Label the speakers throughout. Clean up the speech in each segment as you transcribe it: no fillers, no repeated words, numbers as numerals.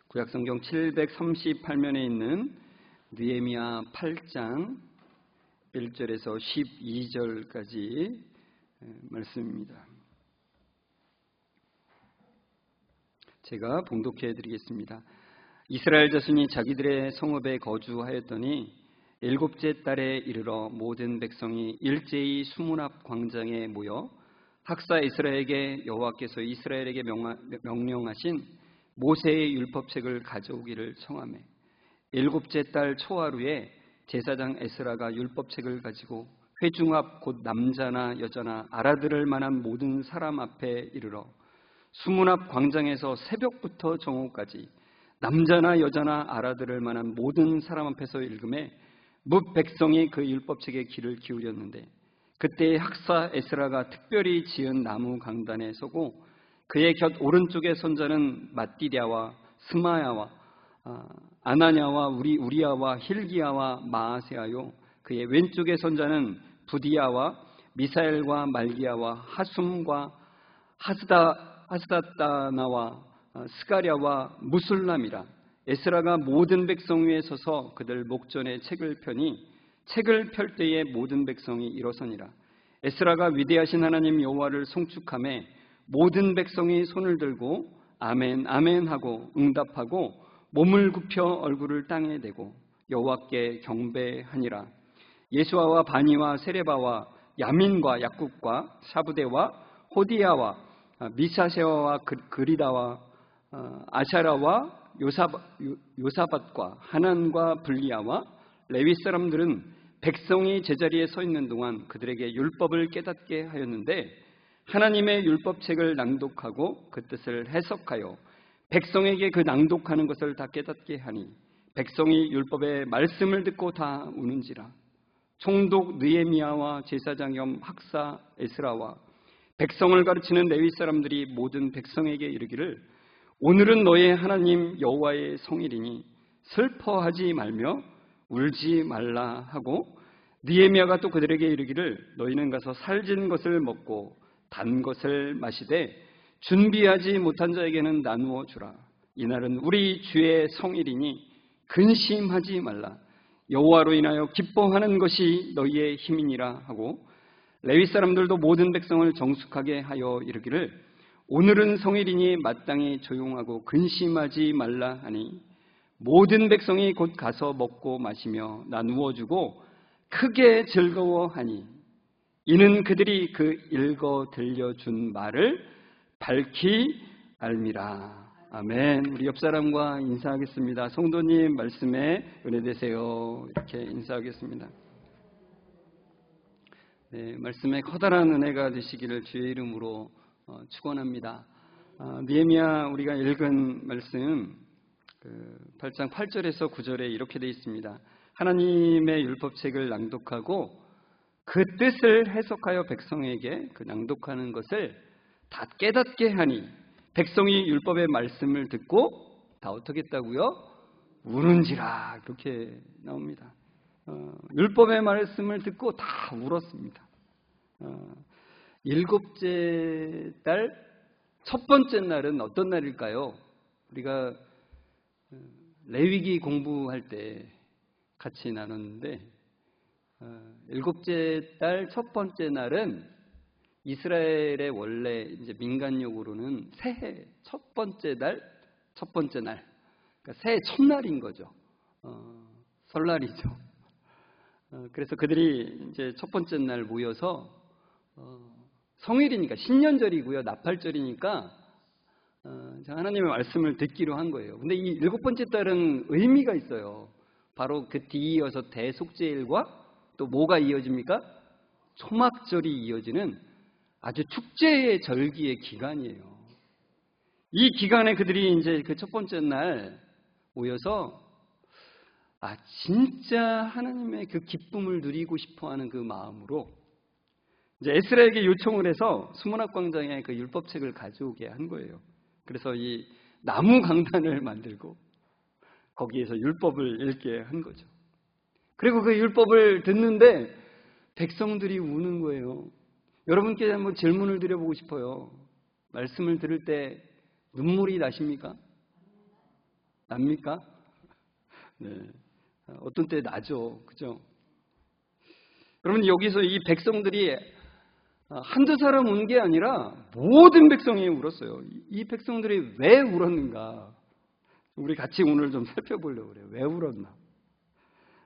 Speaker 1: 구약성경 738면에 있는 느헤미야 8장 1절에서 12절까지 말씀입니다. 제가 봉독해 드리겠습니다. 이스라엘 자손이 자기들의 성읍에 거주하였더니 일곱째 달에 이르러 모든 백성이 일제히 수문 앞 광장에 모여 학사 에스라에게 여호와께서 이스라엘에게 명령하신 모세의 율법책을 가져오기를 청하매 일곱째 달 초하루에 제사장 에스라가 율법책을 가지고 회중 앞 곧 남자나 여자나 알아들을 만한 모든 사람 앞에 이르러 수문 앞 광장에서 새벽부터 정오까지 남자나 여자나 알아들을 만한 모든 사람 앞에서 읽음에 뭇 백성이 그 율법책에 귀를 기울였는데 그때 학사 에스라가 특별히 지은 나무 강단에 서고 그의 곁 오른쪽에 선 자는 맏디랴와 스마야와 아나냐와 우리야와 힐기야와 마아세아요 그의 왼쪽에 선 자는 부디야와 미사엘과 말기야와 하숨과 하스다나와 스가랴와 무술람이라. 에스라가 모든 백성 위에 서서 그들 목전에 책을 펴니 책을 펼 때에 모든 백성이 일어서니라. 에스라가 위대하신 하나님 여호와를 송축하며 모든 백성이 손을 들고 아멘 아멘 하고 응답하고 몸을 굽혀 얼굴을 땅에 대고 여호와께 경배하니라. 예수아와 바니와 세레바와 야민과 약굽과 샤부데와 호디야와 미사세와와 그리다와 아샤라와 요사밧과 하난과 블리야와 레위 사람들은 백성이 제자리에 서 있는 동안 그들에게 율법을 깨닫게 하였는데 하나님의 율법책을 낭독하고 그 뜻을 해석하여 백성에게 그 낭독하는 것을 다 깨닫게 하니 백성이 율법의 말씀을 듣고 다 우는지라. 총독 느헤미야와 제사장 겸 학사 에스라와 백성을 가르치는 레위 사람들이 모든 백성에게 이르기를 오늘은 너의 하나님 여호와의 성일이니 슬퍼하지 말며 울지 말라 하고 느헤미야가 또 그들에게 이르기를 너희는 가서 살진 것을 먹고 단 것을 마시되 준비하지 못한 자에게는 나누어 주라. 이날은 우리 주의 성일이니 근심하지 말라. 여호와로 인하여 기뻐하는 것이 너희의 힘이니라 하고 레위 사람들도 모든 백성을 정숙하게 하여 이르기를 오늘은 성일이니 마땅히 조용하고 근심하지 말라 하니 모든 백성이 곧 가서 먹고 마시며 나누어 주고 크게 즐거워하니 이는 그들이 그 읽어 들려준 말을 밝히 알미라. 아멘. 우리 옆 사람과 인사하겠습니다. 성도님 말씀에 은혜 되세요. 이렇게 인사하겠습니다. 네, 말씀에 커다란 은혜가 되시기를 주의 이름으로 축원합니다. 느헤미야 우리가 읽은 말씀 8장 8절에서 9절에 이렇게 되어 있습니다. 하나님의 율법책을 낭독하고 그 뜻을 해석하여 백성에게 그 낭독하는 것을 다 깨닫게 하니 백성이 율법의 말씀을 듣고 다 어떻게 했다고요? 우는지라. 그렇게 나옵니다. 율법의 말씀을 듣고 다 울었습니다. 일곱째 달 첫 번째 날은 어떤 날일까요? 우리가 레위기 공부할 때 같이 나눴는데 일곱째 달 첫 번째 날은 이스라엘의 원래 이제 민간용어로는 새해 첫 번째 날, 그러니까 새해 첫날인 거죠. 설날이죠. 그래서 그들이 이제 첫 번째 날 모여서 성일이니까 신년절이고요, 나팔절이니까 하나님의 말씀을 듣기로 한 거예요. 근데 이 일곱 번째 달은 의미가 있어요. 바로 그 뒤이어서 대속죄일과 또 뭐가 이어집니까? 초막절이 이어지는 아주 축제의 절기의 기간이에요. 이 기간에 그들이 이제 그 첫 번째 날 모여서 진짜 하나님의 그 기쁨을 누리고 싶어하는 그 마음으로 이제 에스라에게 요청을 해서 수문 앞 광장에 그 율법책을 가져오게 한 거예요. 그래서 이 나무 강단을 만들고 거기에서 율법을 읽게 한 거죠. 그리고 그 율법을 듣는데 백성들이 우는 거예요. 여러분께 한번 질문을 드려보고 싶어요. 말씀을 들을 때 눈물이 나십니까? 납니까? 네. 어떤 때 나죠. 그죠? 여러분, 여기서 이 백성들이 한두 사람 운 게 아니라 모든 백성이 울었어요. 이 백성들이 왜 울었는가? 우리 같이 오늘 좀 살펴보려고 그래요. 왜 울었나?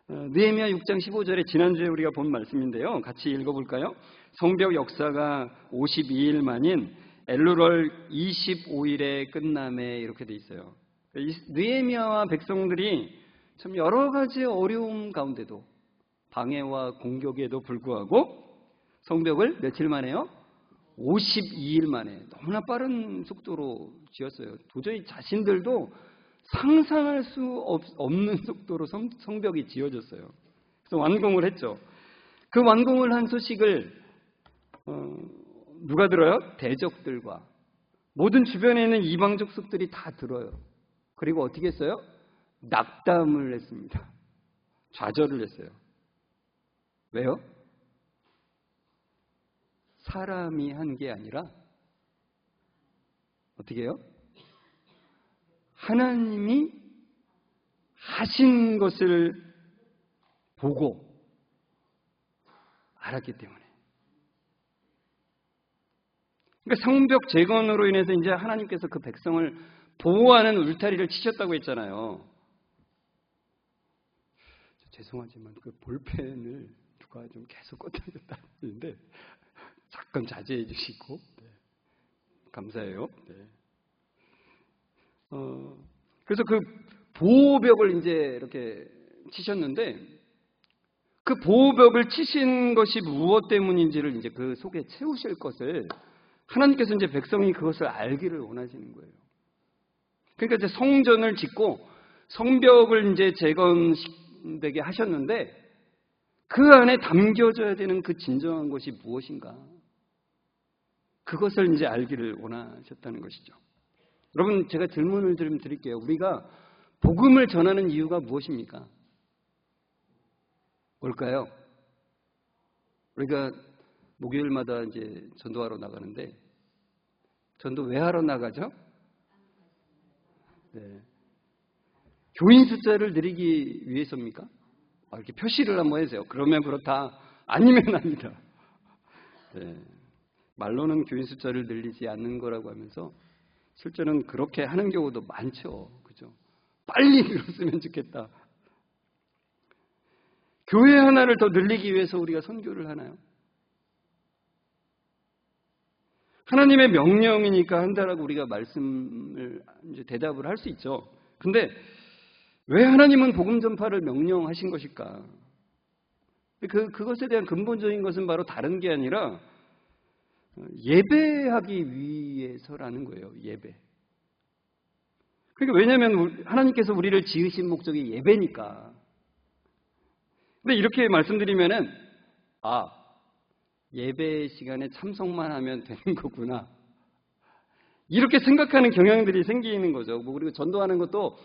Speaker 1: 느헤미야 6장 15절에 지난주에 우리가 본 말씀인데요. 같이 읽어볼까요? 성벽 역사가 52일 만인 엘루럴 25일에 끝남에 이렇게 돼 있어요. 느헤미야와 백성들이 참 여러 가지 어려움 가운데도 방해와 공격에도 불구하고 성벽을 며칠 만에요? 52일 만에 너무나 빠른 속도로 지었어요. 도저히 자신들도 상상할 수 없는 속도로 성벽이 지어졌어요. 그래서 완공을 했죠. 그 완공을 한 소식을 누가 들어요? 대적들과 모든 주변에 있는 이방 족속들이 다 들어요. 그리고 어떻게 했어요? 낙담을 했습니다. 좌절을 했어요. 왜요? 사람이 한 게 아니라 어떻게 해요? 하나님이 하신 것을 보고 알았기 때문에. 그러니까 성벽 재건으로 인해서 이제 하나님께서 그 백성을 보호하는 울타리를 치셨다고 했잖아요. 죄송하지만 그 볼펜을 누가 좀 계속 꽂아줬다 했는데 잠깐 자제해 주시고 네. 감사해요. 네. 그래서 그 보호벽을 이제 이렇게 치셨는데 그 보호벽을 치신 것이 무엇 때문인지를 이제 그 속에 채우실 것을 하나님께서 이제 백성이 그것을 알기를 원하시는 거예요. 그러니까 이제 성전을 짓고 성벽을 이제 재건되게 하셨는데 그 안에 담겨져야 되는 그 진정한 것이 무엇인가? 그것을 이제 알기를 원하셨다는 것이죠. 여러분, 제가 질문을 좀 드릴게요. 우리가 복음을 전하는 이유가 무엇입니까? 뭘까요? 우리가 목요일마다 이제 전도하러 나가는데, 전도 왜 하러 나가죠? 네. 교인 숫자를 늘리기 위해서입니까? 이렇게 표시를 한번 해주세요. 그러면 그렇다, 아니면 아니다. 네. 말로는 교인 숫자를 늘리지 않는 거라고 하면서 실제는 그렇게 하는 경우도 많죠. 그죠? 빨리 늘었으면 좋겠다. 교회 하나를 더 늘리기 위해서 우리가 선교를 하나요? 하나님의 명령이니까 한다라고 우리가 말씀을 이제 대답을 할 수 있죠. 근데 왜 하나님은 복음 전파를 명령하신 것일까? 그것에 대한 근본적인 것은 바로 다른 게 아니라 예배하기 위해서라는 거예요. 예배. 그러니까 왜냐하면 하나님께서 우리를 지으신 목적이 예배니까. 근데 이렇게 말씀드리면은 예배 시간에 참석만 하면 되는 거구나. 이렇게 생각하는 경향들이 생기는 거죠. 그리고 전도하는 것도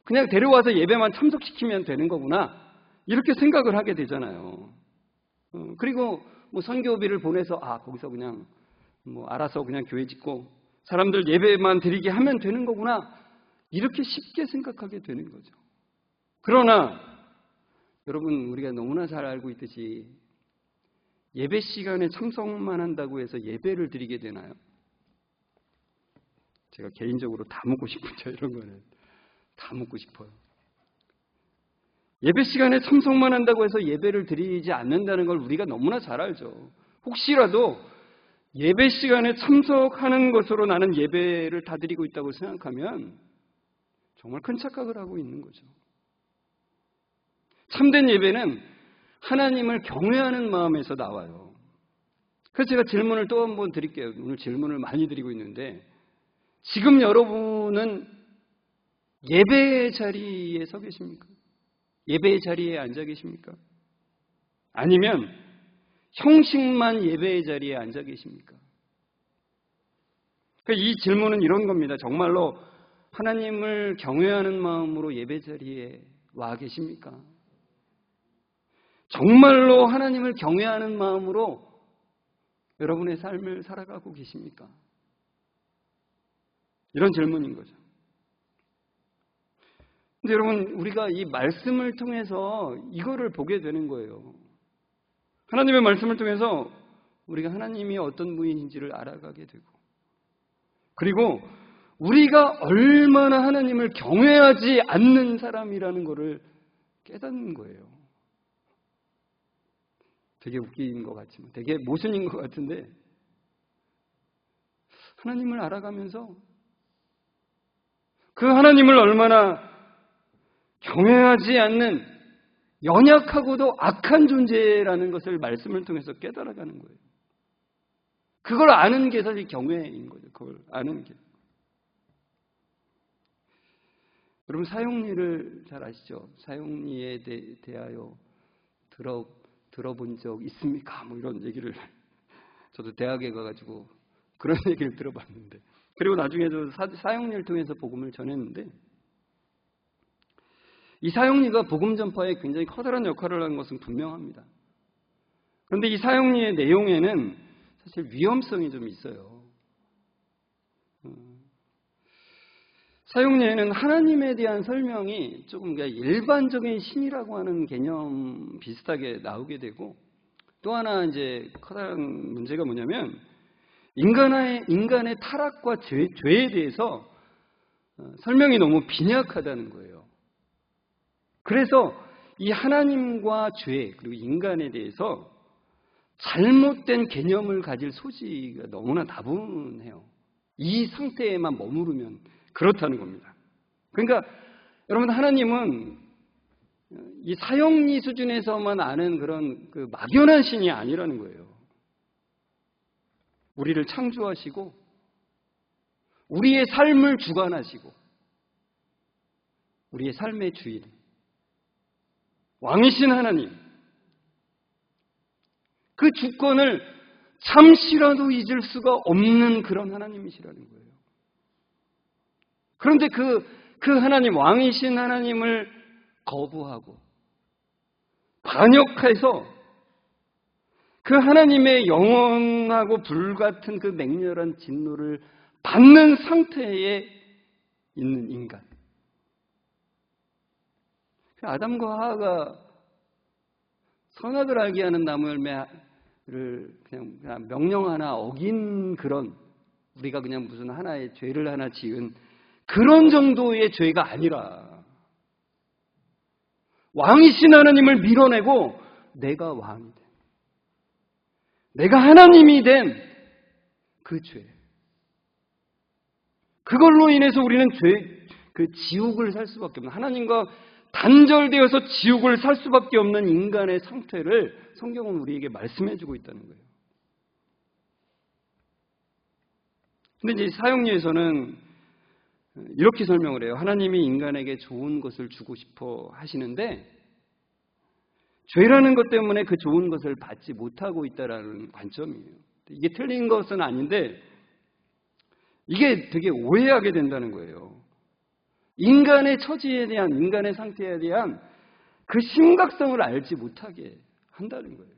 Speaker 1: 그냥 데려와서 예배만 참석시키면 되는 거구나. 이렇게 생각을 하게 되잖아요. 그리고 뭐 선교비를 보내서 거기서 그냥 알아서 그냥 교회 짓고 사람들 예배만 드리게 하면 되는 거구나. 이렇게 쉽게 생각하게 되는 거죠. 그러나 여러분, 우리가 너무나 잘 알고 있듯이 예배 시간에 참석만 한다고 해서 예배를 드리게 되나요? 제가 개인적으로 다 묻고 싶죠. 이런 거는 다 묻고 싶어요. 예배 시간에 참석만 한다고 해서 예배를 드리지 않는다는 걸 우리가 너무나 잘 알죠. 혹시라도 예배 시간에 참석하는 것으로 나는 예배를 다 드리고 있다고 생각하면 정말 큰 착각을 하고 있는 거죠. 참된 예배는 하나님을 경외하는 마음에서 나와요. 그래서 제가 질문을 또 한 번 드릴게요. 오늘 질문을 많이 드리고 있는데 지금 여러분은 예배의 자리에 서 계십니까? 예배의 자리에 앉아 계십니까? 아니면 형식만 예배의 자리에 앉아 계십니까? 그러니까 이 질문은 이런 겁니다. 정말로 하나님을 경외하는 마음으로 예배 자리에 와 계십니까? 정말로 하나님을 경외하는 마음으로 여러분의 삶을 살아가고 계십니까? 이런 질문인 거죠. 근데 여러분, 우리가 이 말씀을 통해서 이거를 보게 되는 거예요. 하나님의 말씀을 통해서 우리가 하나님이 어떤 분인지를 알아가게 되고, 그리고 우리가 얼마나 하나님을 경외하지 않는 사람이라는 것을 깨닫는 거예요. 되게 웃긴 것 같지만, 되게 모순인 것 같은데, 하나님을 알아가면서 그 하나님을 얼마나 경외하지 않는 연약하고도 악한 존재라는 것을 말씀을 통해서 깨달아가는 거예요. 그걸 아는 게 사실 경외인 거죠. 그걸 아는 게. 여러분, 사용리를 잘 아시죠? 사용리에 대하여 들어본 적 있습니까? 뭐 이런 얘기를 저도 대학에 가가지고 그런 얘기를 들어봤는데, 그리고 나중에 저 사용리를 통해서 복음을 전했는데, 이 사용리가 복음 전파에 굉장히 커다란 역할을 하는 것은 분명합니다. 그런데 이 사용리의 내용에는 사실 위험성이 좀 있어요. 사용리에는 하나님에 대한 설명이 조금 일반적인 신이라고 하는 개념 비슷하게 나오게 되고, 또 하나 이제 커다란 문제가 뭐냐면 인간의 타락과 죄에 대해서 설명이 너무 빈약하다는 거예요. 그래서 이 하나님과 죄 그리고 인간에 대해서 잘못된 개념을 가질 소지가 너무나 다분해요. 이 상태에만 머무르면 그렇다는 겁니다. 그러니까 여러분, 하나님은 이 사형리 수준에서만 아는 그런 그 막연한 신이 아니라는 거예요. 우리를 창조하시고 우리의 삶을 주관하시고 우리의 삶의 주인, 왕이신 하나님, 그 주권을 잠시라도 잊을 수가 없는 그런 하나님이시라는 거예요. 그런데 그 하나님, 왕이신 하나님을 거부하고 반역해서 그 하나님의 영원하고 불같은 그 맹렬한 진노를 받는 상태에 있는 인간. 아담과 하와가 선악을 알게 하는 나무 열매를 그냥 명령 하나 어긴 그런, 우리가 그냥 무슨 하나의 죄를 하나 지은 그런 정도의 죄가 아니라 왕이신 하나님을 밀어내고 내가 왕이 된, 내가 하나님이 된 그 죄, 그걸로 인해서 우리는 그 지옥을 살 수밖에 없는, 하나님과 단절되어서 지옥을 살 수밖에 없는 인간의 상태를 성경은 우리에게 말씀해주고 있다는 거예요. 근데 이제 사용리에서는 이렇게 설명을 해요. 하나님이 인간에게 좋은 것을 주고 싶어 하시는데 죄라는 것 때문에 그 좋은 것을 받지 못하고 있다는 관점이에요. 이게 틀린 것은 아닌데 이게 되게 오해하게 된다는 거예요. 인간의 처지에 대한, 인간의 상태에 대한 그 심각성을 알지 못하게 한다는 거예요.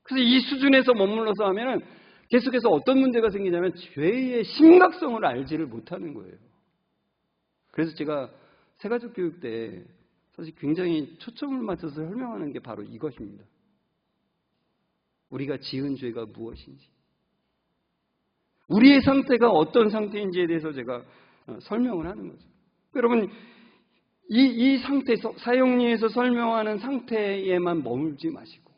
Speaker 1: 그래서 이 수준에서 머물러서 하면은 계속해서 어떤 문제가 생기냐면 죄의 심각성을 알지를 못하는 거예요. 그래서 제가 새가족 교육 때 사실 굉장히 초점을 맞춰서 설명하는 게 바로 이것입니다. 우리가 지은 죄가 무엇인지, 우리의 상태가 어떤 상태인지에 대해서 제가 설명을 하는 거죠. 여러분, 이 상태에서, 사용리에서 설명하는 상태에만 머물지 마시고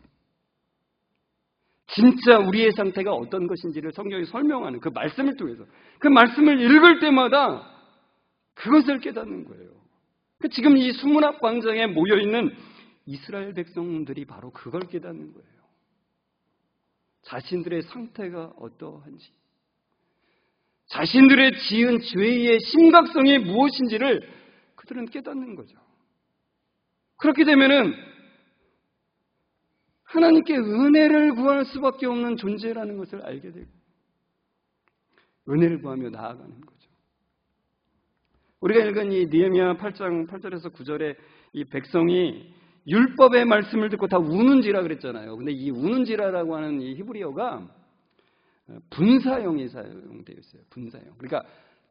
Speaker 1: 진짜 우리의 상태가 어떤 것인지를 성경이 설명하는 그 말씀을 통해서, 그 말씀을 읽을 때마다 그것을 깨닫는 거예요. 지금 이 수문학 광장에 모여있는 이스라엘 백성들이 바로 그걸 깨닫는 거예요. 자신들의 상태가 어떠한지, 자신들의 지은 죄의 심각성이 무엇인지를 그들은 깨닫는 거죠. 그렇게 되면은 하나님께 은혜를 구할 수밖에 없는 존재라는 것을 알게 되고 은혜를 구하며 나아가는 거죠. 우리가 읽은 이 느헤미야 8장 8절에서 9절에 이 백성이 율법의 말씀을 듣고 다 우는지라 그랬잖아요. 근데 이 우는지라라고 하는 이 히브리어가 분사형이 사용되어 있어요. 분사형. 그러니까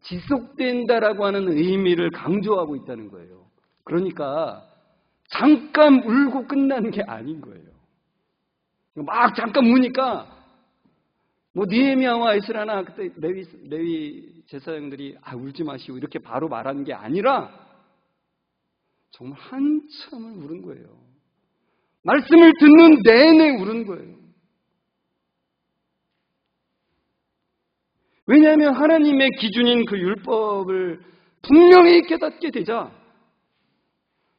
Speaker 1: 지속된다라고 하는 의미를 강조하고 있다는 거예요. 그러니까 잠깐 울고 끝나는 게 아닌 거예요. 막 잠깐 우니까 느헤미야와 에스라나 그때 레위 제사장들이 울지 마시고 이렇게 바로 말하는 게 아니라 정말 한참을 울은 거예요. 말씀을 듣는 내내 울은 거예요. 왜냐하면 하나님의 기준인 그 율법을 분명히 깨닫게 되자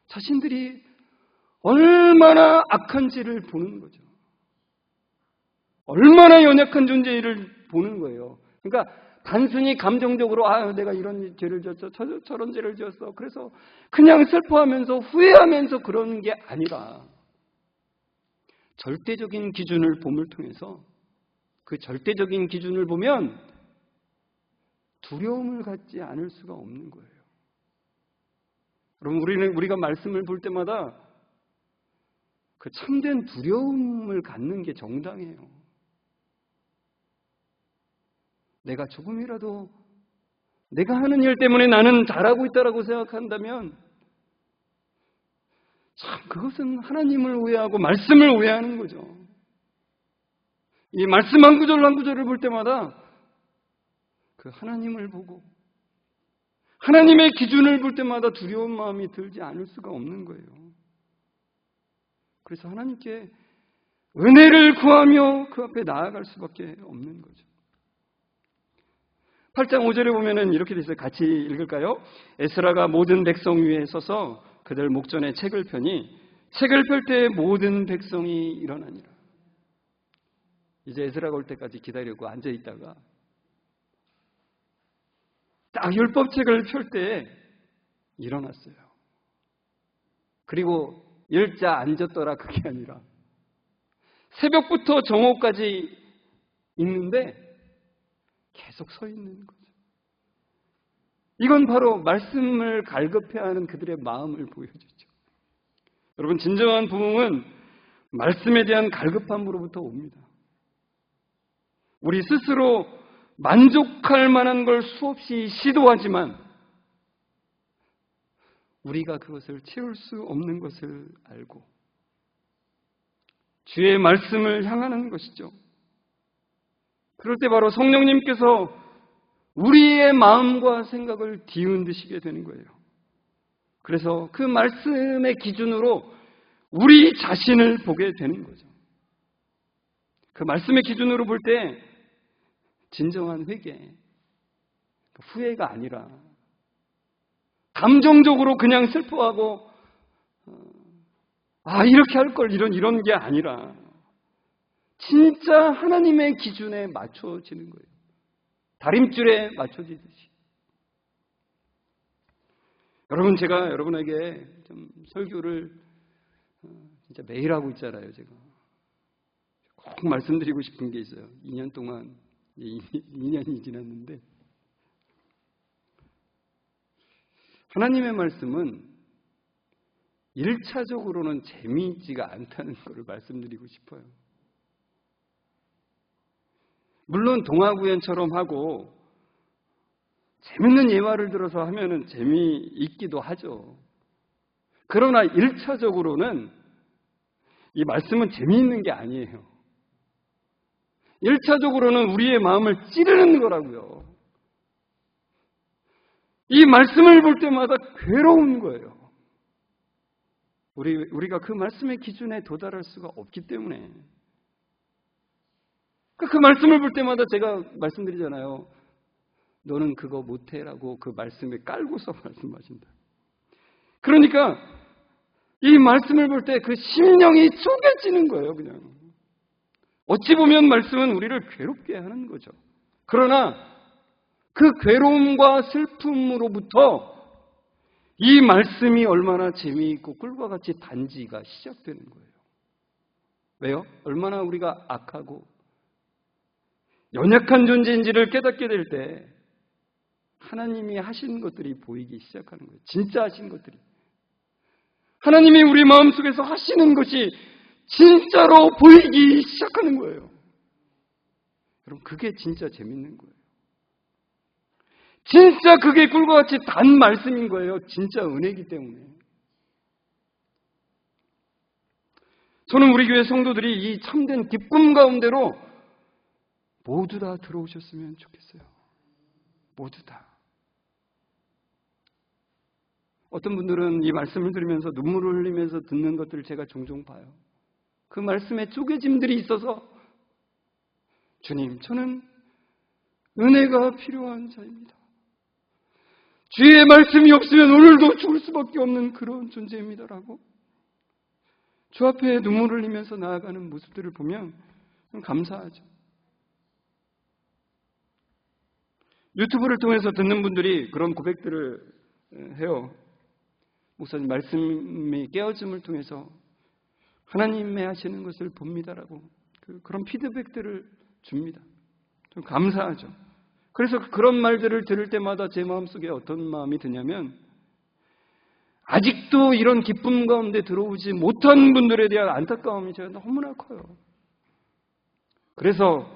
Speaker 1: 자신들이 얼마나 악한지를 보는 거죠. 얼마나 연약한 존재를 보는 거예요. 그러니까 단순히 감정적으로 내가 이런 죄를 지었어, 저런 죄를 지었어. 그래서 그냥 슬퍼하면서 후회하면서 그러는 게 아니라 절대적인 기준을 봄을 통해서 그 절대적인 기준을 보면 두려움을 갖지 않을 수가 없는 거예요. 여러분, 우리가 말씀을 볼 때마다 그 참된 두려움을 갖는 게 정당해요. 내가 조금이라도 내가 하는 일 때문에 나는 잘하고 있다라고 생각한다면 참 그것은 하나님을 오해하고 말씀을 오해하는 거죠. 이 말씀 한 구절 한 구절을 볼 때마다 그 하나님을 보고 하나님의 기준을 볼 때마다 두려운 마음이 들지 않을 수가 없는 거예요. 그래서 하나님께 은혜를 구하며 그 앞에 나아갈 수밖에 없는 거죠. 8장 5절에 보면은 이렇게 돼 있어요. 같이 읽을까요? 에스라가 모든 백성 위에 서서 그들 목전에 책을 펴니 책을 펼 때 모든 백성이 일어나니라. 이제 에스라가 올 때까지 기다리고 앉아 있다가 딱 율법책을 펼 때 일어났어요. 그리고 일자 앉았더라 그게 아니라 새벽부터 정오까지 있는데 계속 서 있는 거죠. 이건 바로 말씀을 갈급해하는 그들의 마음을 보여주죠. 여러분, 진정한 부흥은 말씀에 대한 갈급함으로부터 옵니다. 우리 스스로 만족할 만한 걸 수없이 시도하지만 우리가 그것을 채울 수 없는 것을 알고 주의 말씀을 향하는 것이죠. 그럴 때 바로 성령님께서 우리의 마음과 생각을 뒤흔드시게 되는 거예요. 그래서 그 말씀의 기준으로 우리 자신을 보게 되는 거죠. 그 말씀의 기준으로 볼 때 진정한 회개, 후회가 아니라 감정적으로 그냥 슬퍼하고 이렇게 할 걸 이런 게 아니라 진짜 하나님의 기준에 맞춰지는 거예요. 다림줄에 맞춰지듯이. 여러분, 제가 여러분에게 좀 설교를 진짜 매일 하고 있잖아요. 제가 꼭 말씀드리고 싶은 게 있어요. 2년 동안 2년이 지났는데 하나님의 말씀은 1차적으로는 재미있지가 않다는 것을 말씀드리고 싶어요. 물론 동화구연처럼 하고 재밌는 예화를 들어서 하면은 재미있기도 하죠. 그러나 1차적으로는 이 말씀은 재미있는 게 아니에요. 1차적으로는 우리의 마음을 찌르는 거라고요. 이 말씀을 볼 때마다 괴로운 거예요. 우리가 그 말씀의 기준에 도달할 수가 없기 때문에. 그 말씀을 볼 때마다 제가 말씀드리잖아요. 너는 그거 못해라고 그 말씀에 깔고서 말씀하신다. 그러니까 이 말씀을 볼 때 그 심령이 쪼개지는 거예요, 그냥. 어찌 보면 말씀은 우리를 괴롭게 하는 거죠. 그러나 그 괴로움과 슬픔으로부터 이 말씀이 얼마나 재미있고 꿀과 같이 단지가 시작되는 거예요. 왜요? 얼마나 우리가 악하고 연약한 존재인지를 깨닫게 될 때 하나님이 하신 것들이 보이기 시작하는 거예요. 진짜 하신 것들이. 하나님이 우리 마음속에서 하시는 것이 진짜로 보이기 시작하는 거예요. 여러분, 그게 진짜 재밌는 거예요. 진짜 그게 꿀과 같이 단 말씀인 거예요. 진짜 은혜이기 때문에. 저는 우리 교회 성도들이 이 참된 기쁨 가운데로 모두 다 들어오셨으면 좋겠어요. 모두 다. 어떤 분들은 이 말씀을 들으면서 눈물을 흘리면서 듣는 것들을 제가 종종 봐요. 그 말씀에 쪼개짐들이 있어서 주님, 저는 은혜가 필요한 자입니다. 주의 말씀이 없으면 오늘도 죽을 수밖에 없는 그런 존재입니다라고 주 앞에 눈물을 흘리면서 나아가는 모습들을 보면 감사하죠. 유튜브를 통해서 듣는 분들이 그런 고백들을 해요. 목사님 말씀의 깨어짐을 통해서 하나님의 하시는 것을 봅니다라고 그런 피드백들을 줍니다. 좀 감사하죠. 그래서 그런 말들을 들을 때마다 제 마음속에 어떤 마음이 드냐면 아직도 이런 기쁨 가운데 들어오지 못한 분들에 대한 안타까움이 제가 너무나 커요. 그래서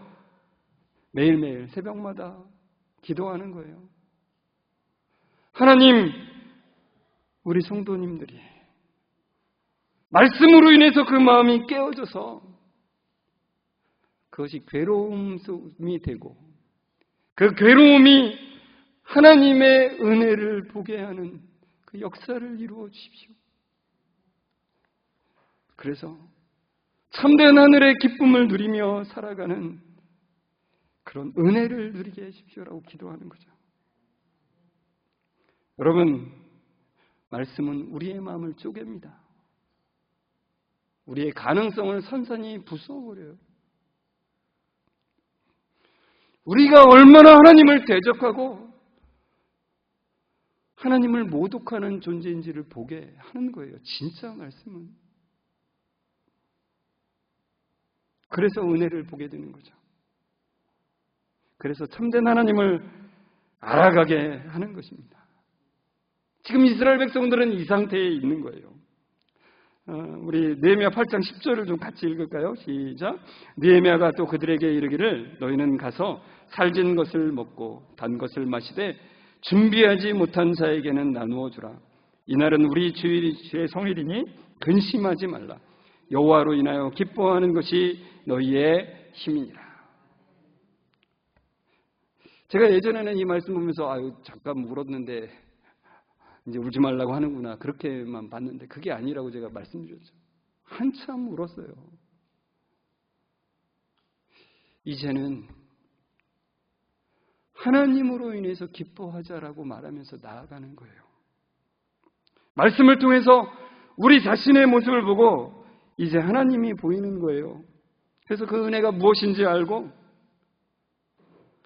Speaker 1: 매일매일 새벽마다 기도하는 거예요. 하나님, 우리 성도님들이 말씀으로 인해서 그 마음이 깨어져서 그것이 괴로움이 되고 그 괴로움이 하나님의 은혜를 보게 하는 그 역사를 이루어 주십시오. 그래서 참된 하늘의 기쁨을 누리며 살아가는 그런 은혜를 누리게 해주십시오라고 기도하는 거죠. 여러분, 말씀은 우리의 마음을 쪼갭니다. 우리의 가능성을 산산이 부숴버려요. 우리가 얼마나 하나님을 대적하고 하나님을 모독하는 존재인지를 보게 하는 거예요. 진짜 말씀은. 그래서 은혜를 보게 되는 거죠. 그래서 참된 하나님을 알아가게 하는 것입니다. 지금 이스라엘 백성들은 이 상태에 있는 거예요. 우리 느헤미야 8장 10절을 좀 같이 읽을까요? 시작. 느헤미야가 또 그들에게 이르기를 너희는 가서 살진 것을 먹고 단 것을 마시되 준비하지 못한 자에게는 나누어 주라. 이날은 우리 주의 성일이니 근심하지 말라. 여호와로 인하여 기뻐하는 것이 너희의 힘이니라. 제가 예전에는 이 말씀 보면서 잠깐 울었는데 이제 울지 말라고 하는구나 그렇게만 봤는데 그게 아니라고 제가 말씀드렸죠. 한참 울었어요. 이제는 하나님으로 인해서 기뻐하자라고 말하면서 나아가는 거예요. 말씀을 통해서 우리 자신의 모습을 보고 이제 하나님이 보이는 거예요. 그래서 그 은혜가 무엇인지 알고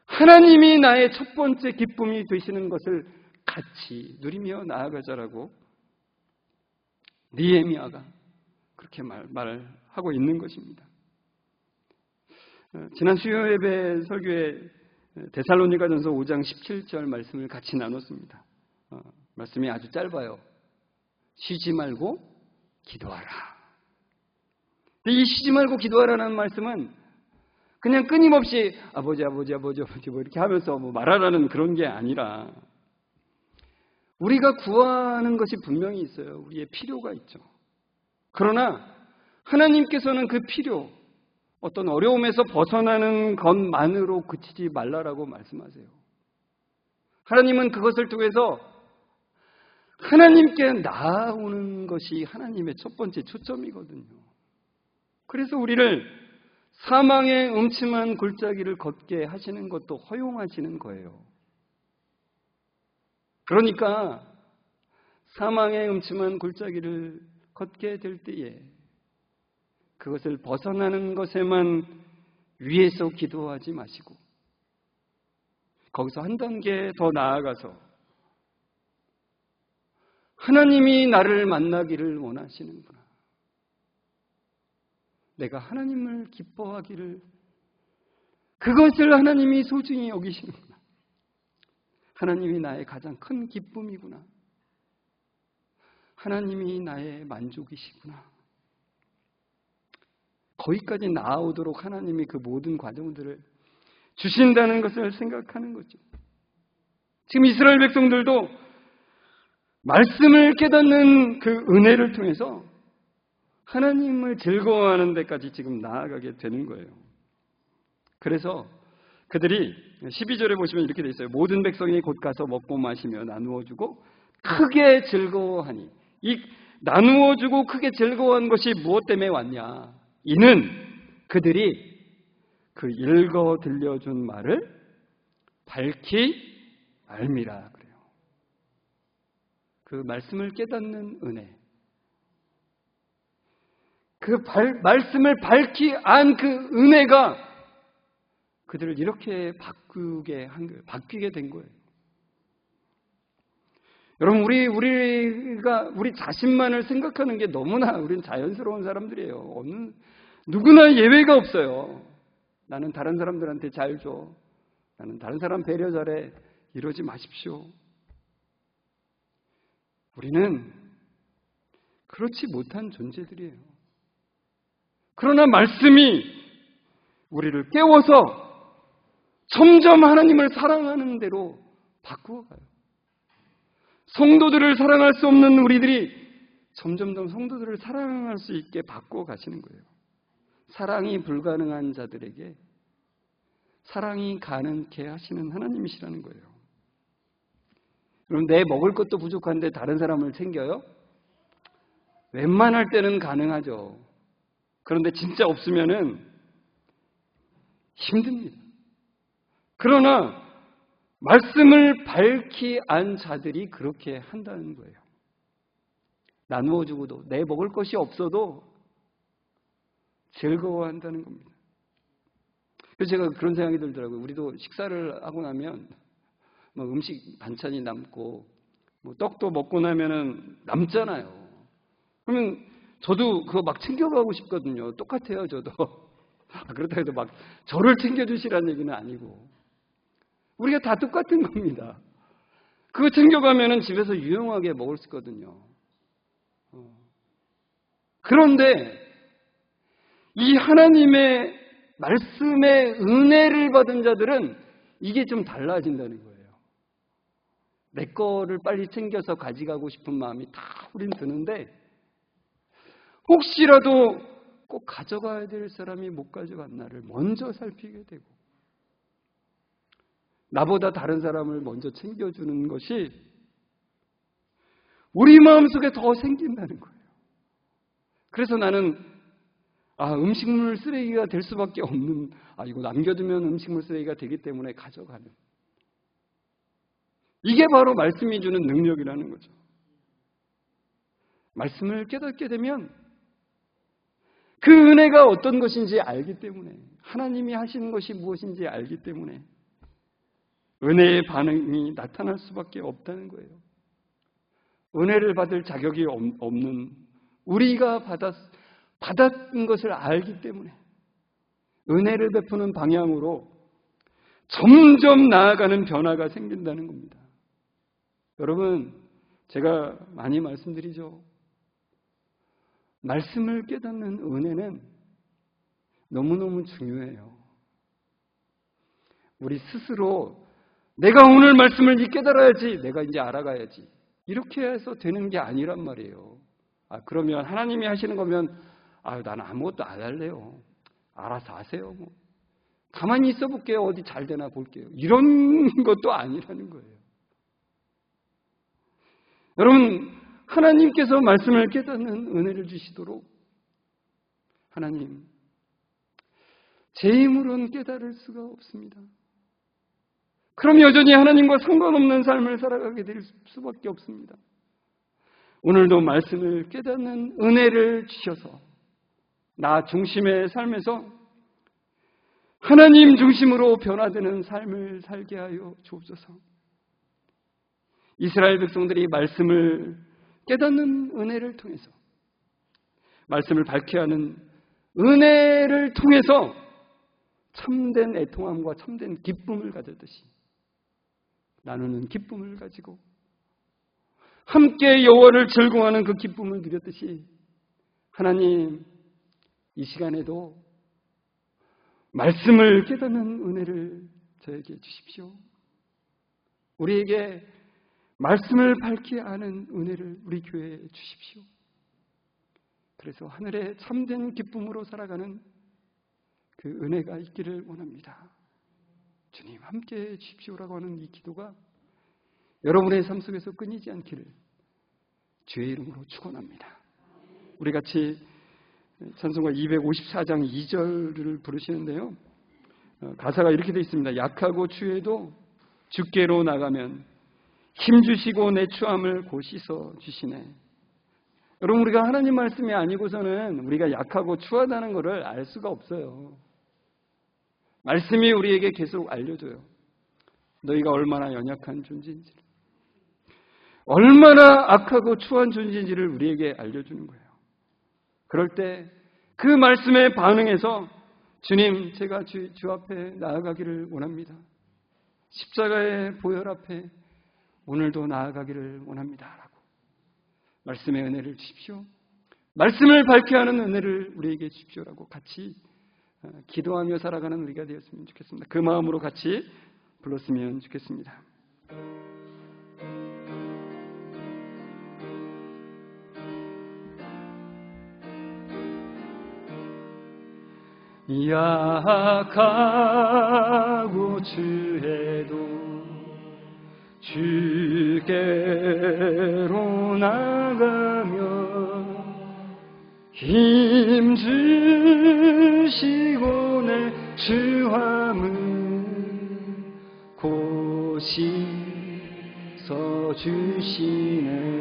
Speaker 1: 하나님이 나의 첫 번째 기쁨이 되시는 것을 같이 누리며 나아가자라고 느헤미야가 그렇게 말하고 있는 것입니다. 지난 수요 예배 설교에 데살로니가전서 5장 17절 말씀을 같이 나눴습니다. 말씀이 아주 짧아요. 쉬지 말고 기도하라. 이 쉬지 말고 기도하라는 말씀은 그냥 끊임없이 아버지 뭐 이렇게 하면서 말하라는 그런 게 아니라 우리가 구하는 것이 분명히 있어요. 우리의 필요가 있죠. 그러나 하나님께서는 그 필요, 어떤 어려움에서 벗어나는 것만으로 그치지 말라라고 말씀하세요. 하나님은 그것을 통해서 하나님께 나아오는 것이 하나님의 첫 번째 초점이거든요. 그래서 우리를 사망의 음침한 골짜기를 걷게 하시는 것도 허용하시는 거예요. 그러니까 사망의 음침한 골짜기를 걷게 될 때에 그것을 벗어나는 것에만 위해서 기도하지 마시고 거기서 한 단계 더 나아가서 하나님이 나를 만나기를 원하시는구나. 내가 하나님을 기뻐하기를 그것을 하나님이 소중히 여기시는구나. 하나님이 나의 가장 큰 기쁨이구나. 하나님이 나의 만족이시구나. 거기까지 나아오도록 하나님이 그 모든 과정들을 주신다는 것을 생각하는 거죠. 지금 이스라엘 백성들도 말씀을 깨닫는 그 은혜를 통해서 하나님을 즐거워하는 데까지 지금 나아가게 되는 거예요. 그래서 그들이 12절에 보시면 이렇게 돼 있어요. 모든 백성이 곧 가서 먹고 마시며 나누어주고 크게 즐거워하니, 이 나누어주고 크게 즐거워한 것이 무엇 때문에 왔냐? 이는 그들이 그 읽어 들려준 말을 밝히 알미라 그래요. 그 말씀을 깨닫는 은혜, 그 말씀을 밝히 안 그 은혜가 그들을 이렇게 바뀌게 한 거예요. 바뀌게 된 거예요. 여러분, 우리 자신만을 생각하는 게 너무나 우리는 자연스러운 사람들이에요. 누구나 예외가 없어요. 나는 다른 사람들한테 잘 줘. 나는 다른 사람 배려 잘해. 이러지 마십시오. 우리는 그렇지 못한 존재들이에요. 그러나 말씀이 우리를 깨워서 점점 하나님을 사랑하는 대로 바꾸어가요. 성도들을 사랑할 수 없는 우리들이 점점 더 성도들을 사랑할 수 있게 바꾸어 가시는 거예요. 사랑이 불가능한 자들에게 사랑이 가능케 하시는 하나님이시라는 거예요. 그럼 내 먹을 것도 부족한데 다른 사람을 챙겨요? 웬만할 때는 가능하죠. 그런데 진짜 없으면은 힘듭니다. 그러나 말씀을 밝히 안 자들이 그렇게 한다는 거예요. 나누어주고도 내 먹을 것이 없어도 즐거워한다는 겁니다. 그래서 제가 그런 생각이 들더라고요. 우리도 식사를 하고 나면 뭐 음식 반찬이 남고 뭐 떡도 먹고 나면은 남잖아요. 그러면 저도 그거 막 챙겨가고 싶거든요. 똑같아요, 저도. 그렇다 해도 막 저를 챙겨주시라는 얘기는 아니고 우리가 다 똑같은 겁니다. 그거 챙겨가면은 집에서 유용하게 먹을 수 있거든요. 그런데 이 하나님의 말씀의 은혜를 받은 자들은 이게 좀 달라진다는 거예요. 내 거를 빨리 챙겨서 가져가고 싶은 마음이 다 우린 드는데 혹시라도 꼭 가져가야 될 사람이 못 가져갔나를 먼저 살피게 되고 나보다 다른 사람을 먼저 챙겨주는 것이 우리 마음속에 더 생긴다는 거예요. 그래서 나는 음식물 쓰레기가 될 수밖에 없는, 이거 남겨두면 음식물 쓰레기가 되기 때문에 가져가는, 이게 바로 말씀이 주는 능력이라는 거죠. 말씀을 깨닫게 되면 그 은혜가 어떤 것인지 알기 때문에, 하나님이 하시는 것이 무엇인지 알기 때문에 은혜의 반응이 나타날 수밖에 없다는 거예요. 은혜를 받을 자격이 없는 우리가 받았는 것을 알기 때문에 은혜를 베푸는 방향으로 점점 나아가는 변화가 생긴다는 겁니다. 여러분, 제가 많이 말씀드리죠. 말씀을 깨닫는 은혜는 너무너무 중요해요. 우리 스스로 내가 오늘 말씀을 깨달아야지, 내가 이제 알아가야지, 이렇게 해서 되는 게 아니란 말이에요. 그러면 하나님이 하시는 거면 나는 아무것도 안 할래요. 알아서 하세요. 가만히 있어 볼게요. 어디 잘 되나 볼게요. 이런 것도 아니라는 거예요. 여러분, 하나님께서 말씀을 깨닫는 은혜를 주시도록 하나님, 제 힘으로는 깨달을 수가 없습니다. 그럼 여전히 하나님과 상관없는 삶을 살아가게 될 수밖에 없습니다. 오늘도 말씀을 깨닫는 은혜를 주셔서 나 중심의 삶에서 하나님 중심으로 변화되는 삶을 살게 하여 주옵소서. 이스라엘 백성들이 말씀을 깨닫는 은혜를 통해서, 말씀을 밝게 하는 은혜를 통해서 참된 애통함과 참된 기쁨을 가졌듯이 나누는 기쁨을 가지고 함께 여호와를 즐거워하는 그 기쁨을 누렸듯이 하나님, 이 시간에도 말씀을 깨닫는 은혜를 저에게 주십시오. 우리에게 말씀을 밝히 아는 은혜를 우리 교회에 주십시오. 그래서 하늘의 참된 기쁨으로 살아가는 그 은혜가 있기를 원합니다. 주님 함께해 주십시오라고 하는 이 기도가 여러분의 삶 속에서 끊이지 않기를 주의 이름으로 축원합니다. 우리 같이 찬송가 254장 2절을 부르시는데요. 가사가 이렇게 되어 있습니다. 약하고 추해도 주께로 나가면 힘주시고 내 추함을 곧 씻어 주시네. 여러분, 우리가 하나님 말씀이 아니고서는 우리가 약하고 추하다는 것을 알 수가 없어요. 말씀이 우리에게 계속 알려줘요. 너희가 얼마나 연약한 존재인지를, 얼마나 악하고 추한 존재인지를 우리에게 알려주는 거예요. 그럴 때 그 말씀에 반응해서 주님, 제가 주 앞에 나아가기를 원합니다. 십자가의 보혈 앞에 오늘도 나아가기를 원합니다 라고 말씀의 은혜를 주십시오. 말씀을 밝히 하는 은혜를 우리에게 주십시오라고 같이 기도하며 살아가는 우리가 되었으면 좋겠습니다. 그 마음으로 같이 불렀으면 좋겠습니다. 약하고 추해도 주께로 나가면 힘주시고 내 추함을 곧 씻어 주시네.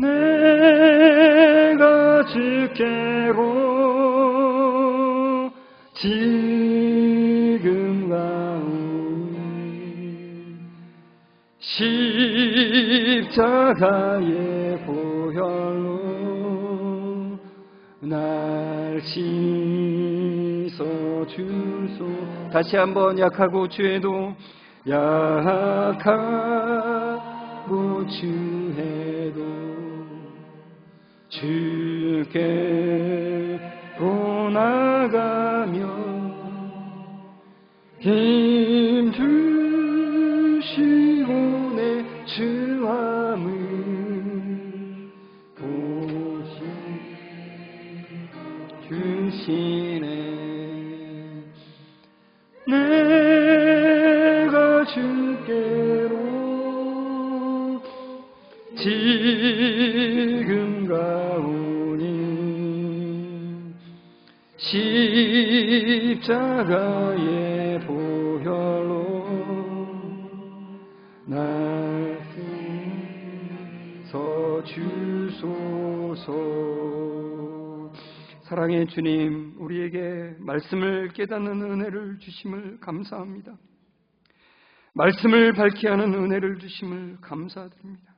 Speaker 1: 내가 주께로 지금 가오니 십자가의 보혈로 날 씻어 주소. 다시 한번 약하고 추해도 약하고 추해도 주께로 나가면 힘주시고 내 추함을 보시 주시네. 내가 주께로 지금 가오니 십자가의 보혈로 날 씻어 주소서. 사랑의 주님, 우리에게 말씀을 깨닫는 은혜를 주심을 감사합니다. 말씀을 밝히 하는 은혜를 주심을 감사드립니다.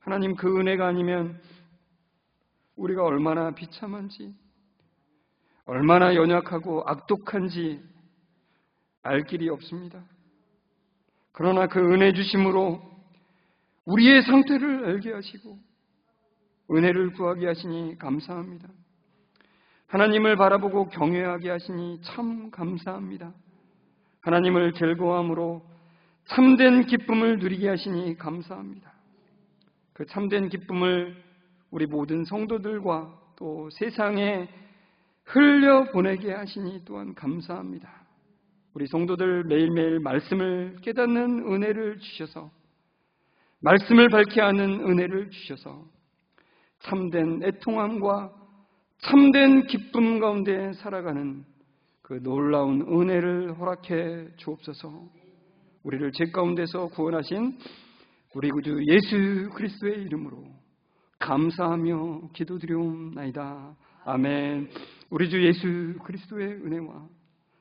Speaker 1: 하나님, 그 은혜가 아니면 우리가 얼마나 비참한지, 얼마나 연약하고 악독한지 알 길이 없습니다. 그러나 그 은혜 주심으로 우리의 상태를 알게 하시고 은혜를 구하게 하시니 감사합니다. 하나님을 바라보고 경외하게 하시니 참 감사합니다. 하나님을 즐거워함으로 참된 기쁨을 누리게 하시니 감사합니다. 그 참된 기쁨을 우리 모든 성도들과 또 세상에 흘려보내게 하시니 또한 감사합니다. 우리 성도들 매일매일 말씀을 깨닫는 은혜를 주셔서, 말씀을 밝히 하는 은혜를 주셔서 참된 애통함과 참된 기쁨 가운데 살아가는 그 놀라운 은혜를 허락해 주옵소서. 우리를 죄 가운데서 구원하신 우리 구주 예수 그리스도의 이름으로 감사하며 기도드리옵나이다. 아멘. 우리 주 예수 그리스도의 은혜와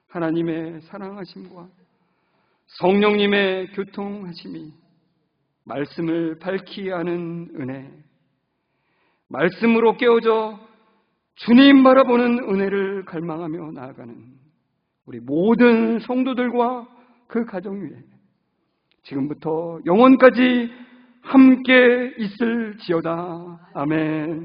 Speaker 1: 하나님의 사랑하심과 성령님의 교통하심이, 말씀을 밝히 하는 은혜, 말씀으로 깨어져 주님 바라보는 은혜를 갈망하며 나아가는 우리 모든 성도들과 그 가정 위에 지금부터 영원까지 함께 있을지어다. 아멘.